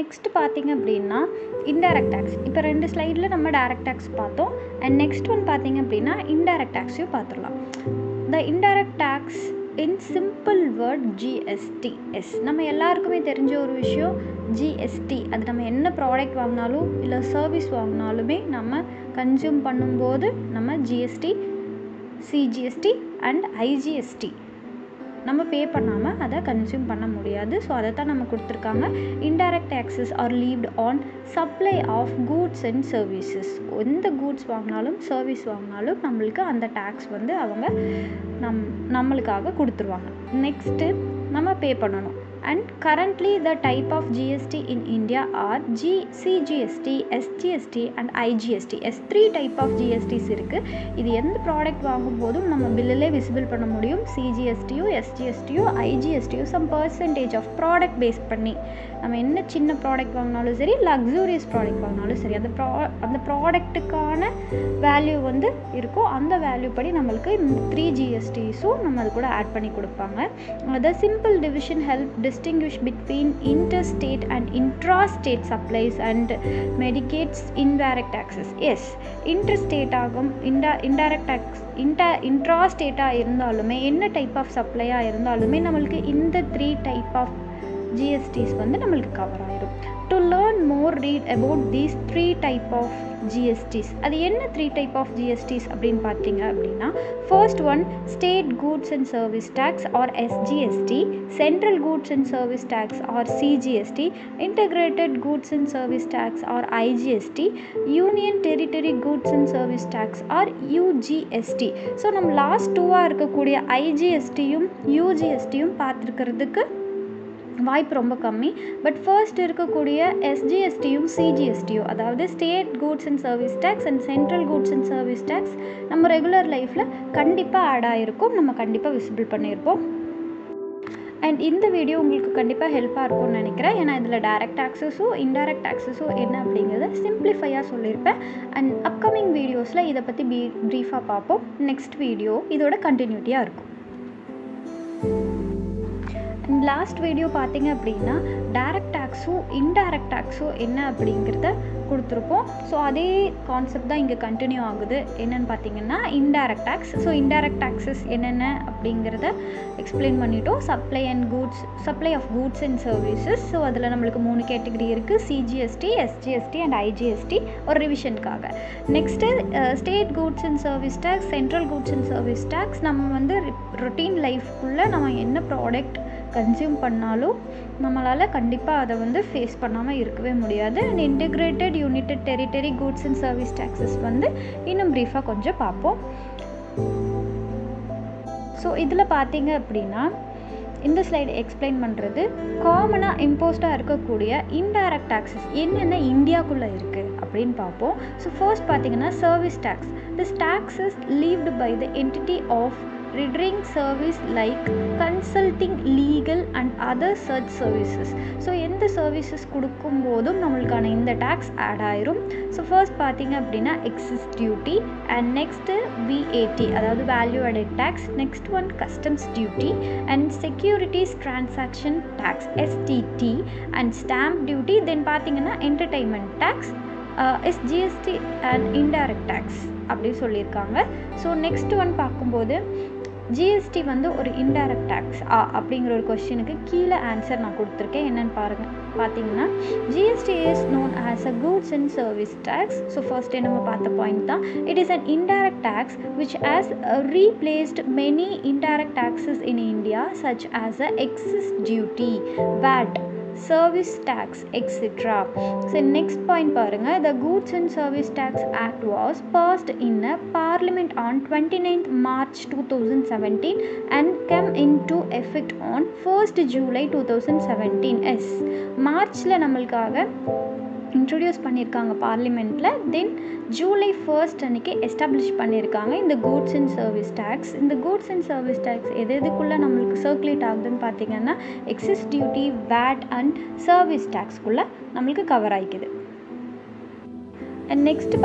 Next பார்த்திங்க அப்படின்னா indirect tax. இப்போ 2 ஸ்லைடில் நம்ம டைரக்ட் டேக்ஸ் பார்த்தோம். அண்ட் நெக்ஸ்ட் ஒன் பார்த்திங்க அப்படின்னா இன்டைரக்ட் டேக்ஸையும் பார்த்துடலாம். The indirect tax in simple word GST. நம்ம எல்லாருக்குமே தெரிஞ்ச ஒரு விஷயம் ஜிஎஸ்டி. அது நம்ம என்ன ப்ராடக்ட் வாங்கினாலும் இல்லை சர்வீஸ் வாங்கினாலுமே நம்ம கன்சியூம் பண்ணும்போது நம்ம ஜிஎஸ்டி, சிஜிஎஸ்டி அண்ட் ஐஜிஎஸ்டி நம்ம பே பண்ணாமல் அதை கன்சியூம் பண்ண முடியாது. ஸோ அதை தான் நம்ம கொடுத்துருக்காங்க. Indirect taxes are levied on supply of goods and services. எந்த கூட்ஸ் வாங்கினாலும் சர்வீஸ் வாங்கினாலும் நம்மளுக்கு அந்த டேக்ஸ் வந்து அவங்க நம்மளுக்காக கொடுத்துருவாங்க. நெக்ஸ்ட்டு நம்ம பே பண்ணணும். And currently the type of GST in India are CGST, SGST and IGST. 3 type of GSTs இருக்குது. இது எந்த ப்ராடக்ட் வாங்கும்போதும் நம்ம பில்லிலே விசிபிள் பண்ண முடியும். சிஜிஎஸ்டியோ, எஸ்ஜிஎஸ்டியோ, ஐஜிஎஸ்டியோ some percentage of product base பண்ணி நம்ம என்ன சின்ன ப்ராடக்ட் வாங்கினாலும் சரி, லக்ஸூரியஸ் ப்ராடக்ட் வாங்கினாலும் சரி, அந்த ப்ராடக்ட்டுக்கான வேல்யூ வந்து இருக்கும். அந்த வேல்யூ படி நம்மளுக்கு 3 ஜிஎஸ்டிஸும் நம்ம அது கூட ஆட் பண்ணி கொடுப்பாங்க. The simple division help distinguish between interstate and intrastate supplies and medicates indirect taxes. Yes, interstate ஆகும், indirect tax, intrastate இருந்தாலுமே என்ன டைப் ஆஃப் சப்ளையாக இருந்தாலுமே நம்மளுக்கு இந்த 3 டைப் ஆஃப் ஜிஎஸ்டிஸ் வந்து நம்மளுக்கு கவர் ஆயிடும். To learn more, read about these 3 type of GSTs. அது என்ன 3 type of GSTs அப்படின்னு பார்த்தீங்க அப்படின்னா, first one state goods and service tax or SGST, central goods and service tax or CGST, integrated goods and service tax or IGST, union territory goods and service tax or UGST. So நம்ம last 2ஆக இருக்கக்கூடிய ஐஜிஎஸ்டியும் யூஜிஎஸ்டியும் பார்த்துருக்கிறதுக்கு வாய்ப்பு ரொம்ப கம்மி. But first இருக்கக்கூடிய எஸ்ஜிஎஸ்டியும் சிஜிஎஸ்டியும், அதாவது state goods and service tax and central goods and service tax நம்ம ரெகுலர் லைஃப்பில் கண்டிப்பாக ஆட் ஆகிருக்கும், நம்ம கண்டிப்பாக விசிபிள் பண்ணியிருப்போம். அண்ட் இந்த வீடியோ உங்களுக்கு கண்டிப்பாக ஹெல்ப்பாக இருக்கும்னு நினைக்கிறேன். ஏன்னா இதில் டைரக்ட் டேக்ஸஸும் இன்டைரக்ட் டேக்ஸஸும் என்ன அப்படிங்கிறத சிம்பிளிஃபையாக சொல்லியிருப்பேன். அண்ட் அப்கமிங் வீடியோஸில் இதை பற்றி ப்ரீஃபாக பார்ப்போம். நெக்ஸ்ட் வீடியோ இதோட கண்டினியூட்டியாக இருக்கும். அண்ட் லாஸ்ட் வீடியோ பார்த்தீங்க அப்படின்னா டைரக்ட் டேக்ஸும் இன்டைரக்ட் டேக்ஸும் என்ன அப்படிங்கிறத கொடுத்துருப்போம். ஸோ அதே கான்செப்ட் தான் இங்கே கண்டினியூ ஆகுது. என்னென்னு பார்த்தீங்கன்னா indirect tax. So indirect taxes என்னென்ன அப்படிங்கிறத எக்ஸ்பிளைன் பண்ணிட்டோம். Supply of goods and services. So அதில் நம்மளுக்கு 3 கேட்டகரி இருக்குது: சிஜிஎஸ்டி, எஸ்ஜிஎஸ்டி அண்ட் ஐஜிஎஸ்டி. ஒரு ரிவிஷனுக்காக next state goods and service tax, central goods and service tax. நம்ம வந்து ரொட்டீன் லைஃப்குள்ளே நம்ம என்ன ப்ராடக்ட் கன்சியூம் பண்ணாலும் நம்மளால் கண்டிப்பாக அதை வந்து ஃபேஸ் பண்ணாமல் இருக்கவே முடியாது. And integrated united territory goods and service taxes வந்து இன்னும் ப்ரீஃபாக கொஞ்சம் பார்ப்போம். ஸோ இதில் பார்த்தீங்க அப்படின்னா இந்த ஸ்லைடு எக்ஸ்பிளைன் பண்ணுறது காமனாக இம்போஸ்டாக இருக்கக்கூடிய இன்டைரக்ட் டேக்ஸஸ் என்னென்ன இந்தியாவுக்குள்ளே இருக்குது அப்படின்னு பார்ப்போம். ஸோ ஃபர்ஸ்ட் பார்த்தீங்கன்னா service tax. This tax is levied by the entity of rendering service like consulting, legal and other such services. So எந்த சர்வீசஸ் கொடுக்கும் போதும் நம்மளுக்கான இந்த டேக்ஸ் ஆட் ஆயிரும். ஸோ ஃபர்ஸ்ட் பார்த்தீங்க அப்படின்னா excise duty and next VAT, அதாவது value added tax. Next one customs duty and securities transaction tax STT and stamp duty. Then பார்த்தீங்கன்னா entertainment tax, SGST and indirect tax அப்படி சொல்லியிருக்காங்க. So next one பார்க்கும்போது GST வந்து ஒரு indirect tax அப்படிங்கிற ஒரு கொஸ்டினுக்கு கீழே ஆன்சர் நான் கொடுத்துருக்கேன். என்னென்னு பார்த்தீங்கன்னா GST is known as a goods and service tax. So ஃபர்ஸ்டே நம்ம பார்த்த பாயிண்ட் தான். It is an indirect tax which has replaced many indirect taxes in India such as a excise duty, VAT, service tax, etc. So next point பாருங்க, the Goods and Service Tax Act was passed in a Parliament on 29th March 2017 and came into effect on 1st July 2017. S மார்ச்சில் நம்மளுக்காக introduce பண்ணியிருக்காங்க பார்லிமெண்ட்டில். தென் ஜூலை 1 அன்றைக்கி establish பண்ணியிருக்காங்க இந்த goods and service tax. இந்த goods and service tax எதுக்குள்ளே நம்மளுக்கு சர்க்குலேட் ஆகுதுன்னு பார்த்தீங்கன்னா excise duty, VAT and service டேக்ஸ்க்குள்ளே நம்மளுக்கு கவர் ஆகிக்குது. And next